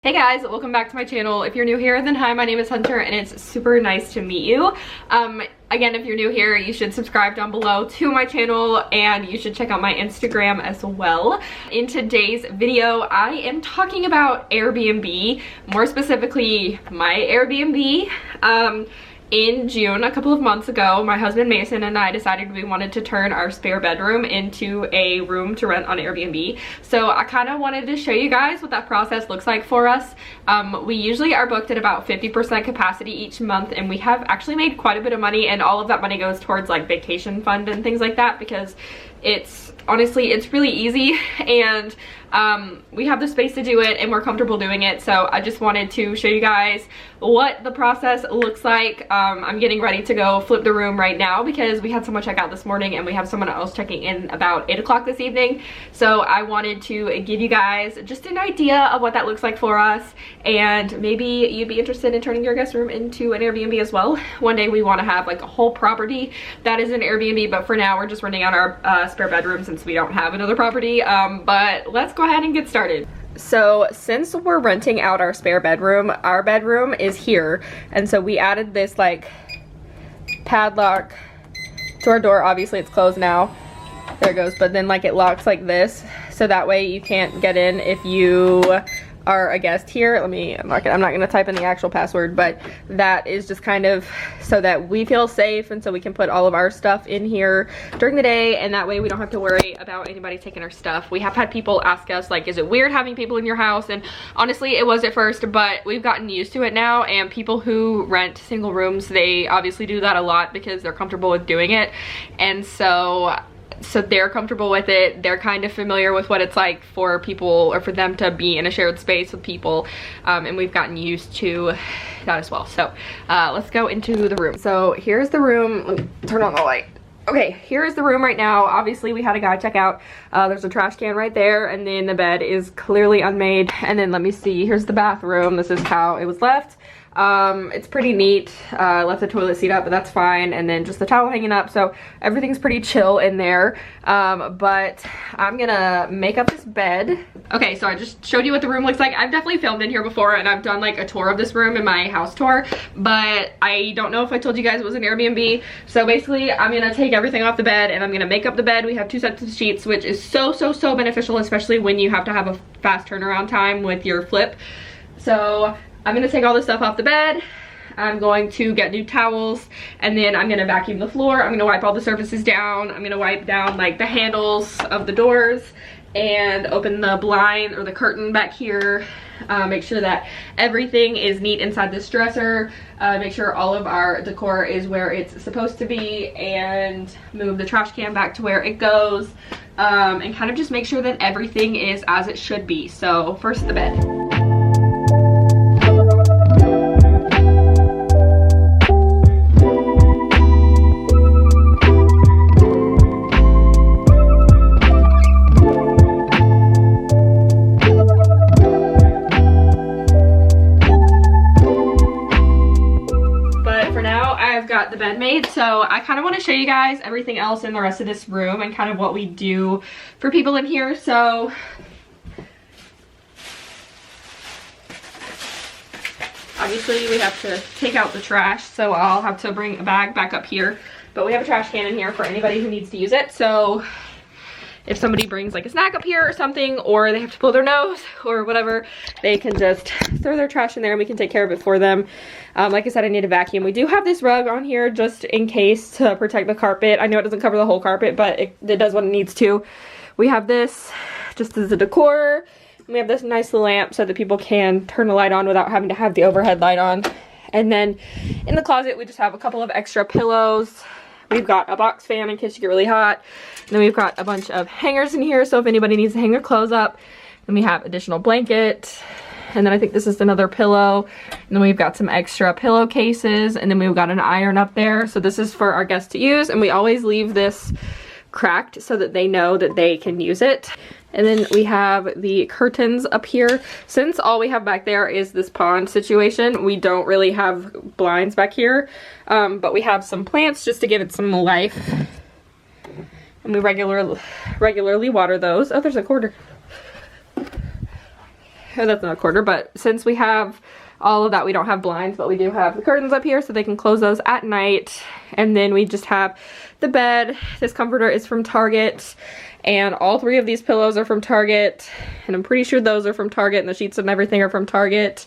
Hey guys, welcome back to my channel. If you're new here, then hi, my name is Hunter and it's super nice to meet you. Again, if you're new here, you should subscribe down below to my channel and you should check out my Instagram as well. In today's video, I am talking about Airbnb, more specifically my Airbnb. In June, a couple of months ago, my husband Mason and I decided we wanted to turn our spare bedroom into a room to rent on Airbnb. So I kind of wanted to show you guys what that process looks like for us. We usually are booked at about 50% capacity each month, and we have actually made quite a bit of money, and all of that money goes towards like vacation fund and things like that, because it's honestly, it's really easy, and we have the space to do it and we're comfortable doing it. So I just wanted to show you guys what the process looks like. I'm getting ready to go flip the room right now because we had someone check out this morning and we have someone else checking in about 8 o'clock this evening. So I wanted to give you guys just an idea of what that looks like for us, and maybe you'd be interested in turning your guest room into an Airbnb as well. One day we want to have like a whole property that is an Airbnb, but for now we're just renting out our spare bedroom since we don't have another property. But let's go ahead and get started. So since we're renting out our spare bedroom, our bedroom is here, and so we added this like padlock to our door. Obviously it's closed now, there it goes, but then like it locks like this, so that way you can't get in if you are a guest here. Let me unlock it. I'm not going to type in the actual password, but that is just kind of so that we feel safe and so we can put all of our stuff in here during the day, and that way we don't have to worry about anybody taking our stuff. We have had people ask us like, is it weird having people in your house? And honestly it was at first, but we've gotten used to it now, and people who rent single rooms, they obviously do that a lot because they're comfortable with doing it, and so they're comfortable with it. They're kind of familiar with what it's like for people, or for them to be in a shared space with people, and we've gotten used to that as well. So let's go into the room. So here's the room. Let me turn on the light. Okay, here's the room right now. Obviously we had a guy check out. There's a trash can right there, and then the bed is clearly unmade. And then let me see, here's the bathroom. This is how it was left. It's pretty neat. Left the toilet seat up, but that's fine, and then just the towel hanging up, so everything's pretty chill in there. But I'm gonna make up this bed. Okay, so I just showed you what the room looks like. I've definitely filmed in here before, and I've done like a tour of this room in my house tour, but I don't know if I told you guys it was an Airbnb. So basically I'm gonna take everything off the bed and I'm gonna make up the bed. We have 2 sets of sheets, which is so beneficial, especially when you have to have a fast turnaround time with your flip. So I'm gonna take all this stuff off the bed. I'm going to get new towels, and then I'm gonna vacuum the floor. I'm gonna wipe all the surfaces down. I'm gonna wipe down like the handles of the doors and open the blind or the curtain back here. Make sure that everything is neat inside this dresser. Make sure all of our decor is where it's supposed to be, and move the trash can back to where it goes, and kind of just make sure that everything is as it should be. So first, the bed. Got the bed made, so I kind of want to show you guys everything else in the rest of this room and kind of what we do for people in here. So obviously we have to take out the trash, so I'll have to bring a bag back up here, but we have a trash can in here for anybody who needs to use it. So if somebody brings like a snack up here or something, or they have to blow their nose or whatever, they can just throw their trash in there and we can take care of it for them. Like I said, I need a vacuum. We do have this rug on here just in case to protect the carpet. I know it doesn't cover the whole carpet, but it does what it needs to. We have this just as a decor. And we have this nice lamp so that people can turn the light on without having to have the overhead light on. And then in the closet, we just have a couple of extra pillows. We've got a box fan in case you get really hot. And then we've got a bunch of hangers in here, so if anybody needs to hang their clothes up. Then we have additional blanket. And then I think this is another pillow. And then we've got some extra pillowcases. And then we've got an iron up there. So this is for our guests to use. And we always leave this cracked so that they know that they can use it. And then we have the curtains up here. Since all we have back there is this pond situation, we don't really have blinds back here. But we have some plants just to give it some life. And we regularly water those. Oh, there's a quarter. oh, that's not a quarter, but since we have all of that, we don't have blinds, but we do have the curtains up here so they can close those at night. And then we just have the bed. This comforter is from Target, and all 3 of these pillows are from Target, and I'm pretty sure those are from Target, and the sheets and everything are from Target.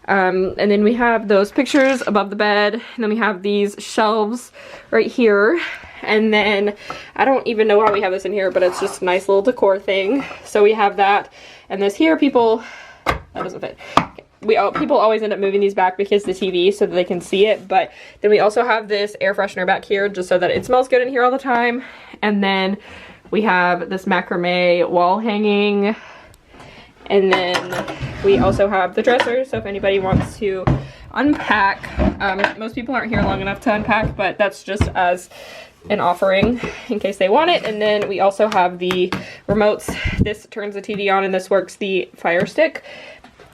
And then we have those pictures above the bed, and then we have these shelves right here. And then I don't even know why we have this in here, but it's just a nice little decor thing. So we have that, and this here, people, that doesn't fit. People always end up moving these back because the TV, so that they can see it. But then we also have this air freshener back here just so that it smells good in here all the time. And then we have this macrame wall hanging. And then we also have the dresser, so if anybody wants to unpack, most people aren't here long enough to unpack, but that's just as an offering in case they want it. And then we also have the remotes. This turns the TV on and this works the Fire Stick.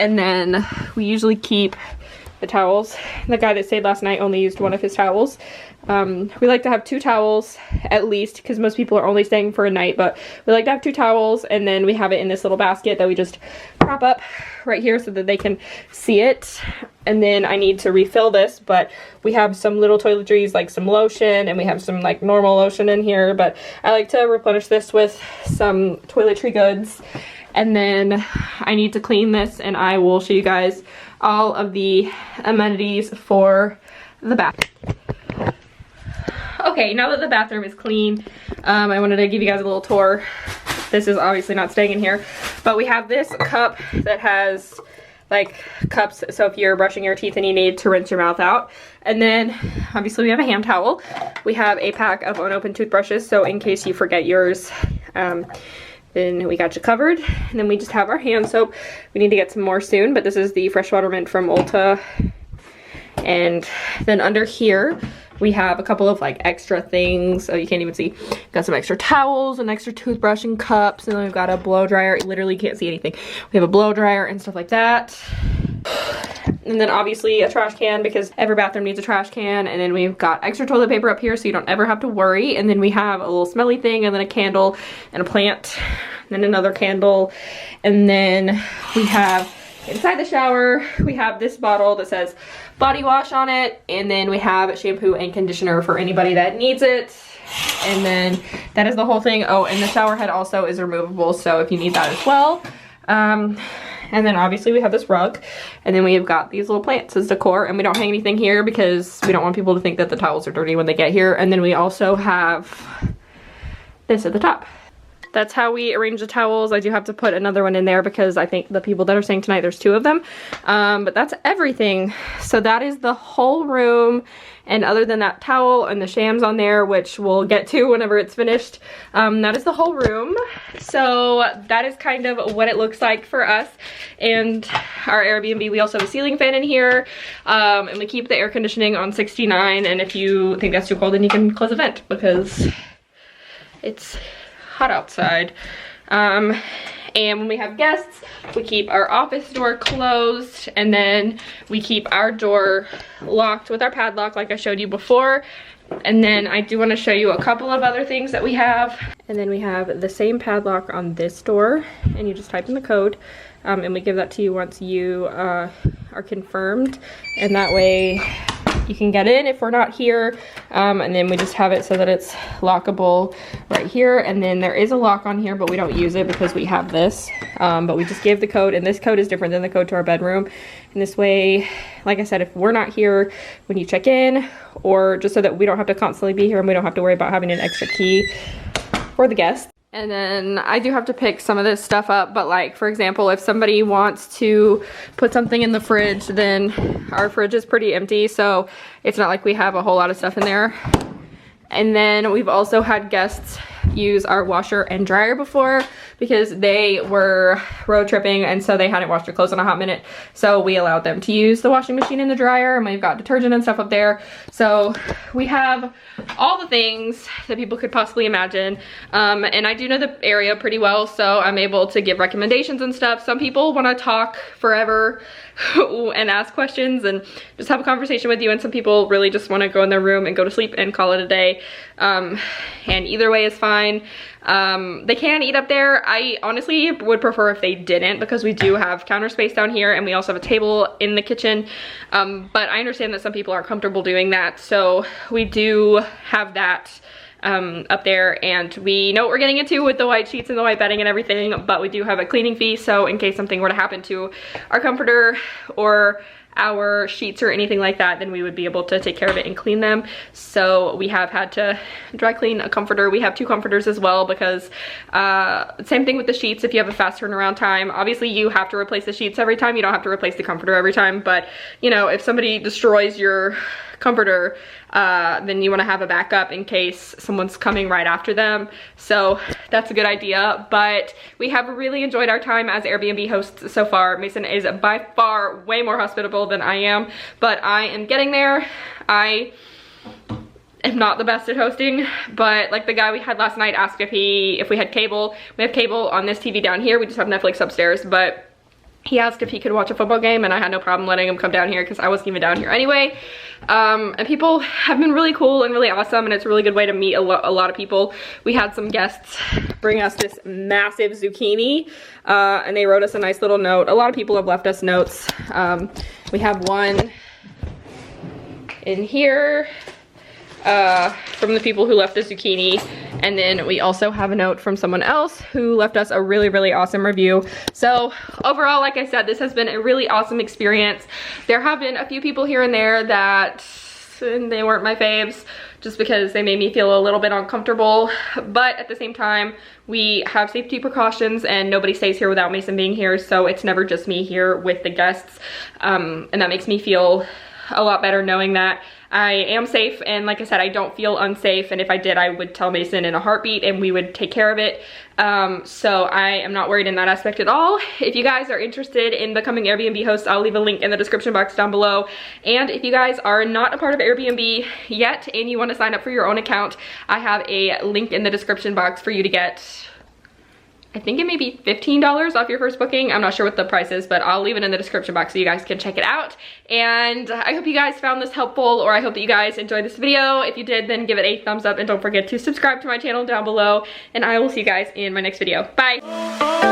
And then we usually keep the towels. The guy that stayed last night only used one of his towels. We like to have 2 towels at least, because most people are only staying for a night, but we like to have 2 towels, and then we have it in this little basket that we just prop up right here so that they can see it. And then I need to refill this, but we have some little toiletries, like some lotion, and we have some like normal lotion in here, but I like to replenish this with some toiletry goods. And then I need to clean this, and I will show you guys all of the amenities for the bath. Okay, now that the bathroom is clean, I wanted to give you guys a little tour. This is obviously not staying in here, but we have this cup that has like cups, so if you're brushing your teeth and you need to rinse your mouth out. And then obviously we have a hand towel. We have a pack of unopened toothbrushes, so in case you forget yours, then we got you covered. And then we just have our hand soap. We need to get some more soon, but this is the freshwater mint from Ulta. And then under here, we have a couple of like extra things. Oh, you can't even see. Got some extra towels and extra toothbrush and cups. And then we've got a blow dryer. You literally can't see anything. We have a blow dryer and stuff like that. And then obviously a trash can, because every bathroom needs a trash can. And then we've got extra toilet paper up here so you don't ever have to worry. And then we have a little smelly thing, and then a candle and a plant, and then another candle. And then we have inside the shower, we have this bottle that says body wash on it. And then we have shampoo and conditioner for anybody that needs it. And then that is the whole thing. Oh, and the shower head also is removable, so if you need that as well. And then obviously we have this rug, and then we have got these little plants as decor, and we don't hang anything here because we don't want people to think that the towels are dirty when they get here. And then we also have this at the top. That's how we arrange the towels. I do have to put another one in there because I think the people that are staying tonight, there's 2 of them. But that's everything. So that is the whole room. And other than that towel and the shams on there, which we'll get to whenever it's finished, that is the whole room. So that is kind of what it looks like for us and our Airbnb. We also have a ceiling fan in here, and we keep the air conditioning on 69. And if you think that's too cold, then you can close the vent because it's hot outside. And when we have guests, we keep our office door closed, and then we keep our door locked with our padlock like I showed you before. And then I do want to show you a couple of other things that we have. And then we have the same padlock on this door, and you just type in the code, and we give that to you once you are confirmed, and that way you can get in if we're not here. And then we just have it so that it's lockable right here. And then there is a lock on here, but we don't use it because we have this. But we just gave the code, and this code is different than the code to our bedroom. And this way, like I said, if we're not here when you check in, or just so that we don't have to constantly be here and we don't have to worry about having an extra key for the guests. And then I do have to pick some of this stuff up, but like, for example, if somebody wants to put something in the fridge, then our fridge is pretty empty, so it's not like we have a whole lot of stuff in there. And then we've also had guests use our washer and dryer before because they were road tripping, and so they hadn't washed their clothes in a hot minute. So we allowed them to use the washing machine and the dryer, and we've got detergent and stuff up there. So we have all the things that people could possibly imagine. And I do know the area pretty well, so I'm able to give recommendations and stuff. Some people want to talk forever and ask questions and just have a conversation with you, and some people really just want to go in their room and go to sleep and call it a day. And either way is fine. They can eat up there. I honestly would prefer if they didn't, because we do have counter space down here and we also have a table in the kitchen. But I understand that some people aren't comfortable doing that, so we do have that up there, and we know what we're getting into with the white sheets and the white bedding and everything, but we do have a cleaning fee, so in case something were to happen to our comforter or our sheets or anything like that, then we would be able to take care of it and clean them. So we have had to dry clean a comforter. We have 2 comforters as well, because same thing with the sheets. If you have a fast turnaround time, obviously you have to replace the sheets every time. You don't have to replace the comforter every time, but you know, if somebody destroys your comforter, then you want to have a backup in case someone's coming right after them. So that's a good idea. But we have really enjoyed our time as Airbnb hosts so far. Mason is by far way more hospitable than I am, but I am getting there. I am not the best at hosting, but like the guy we had last night asked if we had cable. We have cable on this TV down here. We just have Netflix upstairs, but he asked if he could watch a football game, and I had no problem letting him come down here because I wasn't even down here anyway. And people have been really cool and really awesome, and it's a really good way to meet a lot of people. We had some guests bring us this massive zucchini, and they wrote us a nice little note. A lot of people have left us notes. We have one in here from the people who left the zucchini, and then we also have a note from someone else who left us a really awesome review. So overall, like I said, this has been a really awesome experience. There have been a few people here and there that they weren't my faves, just because they made me feel a little bit uncomfortable, but at the same time, we have safety precautions and nobody stays here without Mason being here, so it's never just me here with the guests, and that makes me feel a lot better knowing that I am safe. And like I said, I don't feel unsafe, and if I did, I would tell Mason in a heartbeat and we would take care of it. So I am not worried in that aspect at all. If you guys are interested in becoming Airbnb hosts, I'll leave a link in the description box down below. And if you guys are not a part of Airbnb yet and you want to sign up for your own account, I have a link in the description box for you to get, I think it may be $15 off your first booking. I'm not sure what the price is, but I'll leave it in the description box so you guys can check it out. And I hope you guys found this helpful, or I hope that you guys enjoyed this video. If you did, then give it a thumbs up and don't forget to subscribe to my channel down below. And I will see you guys in my next video. Bye.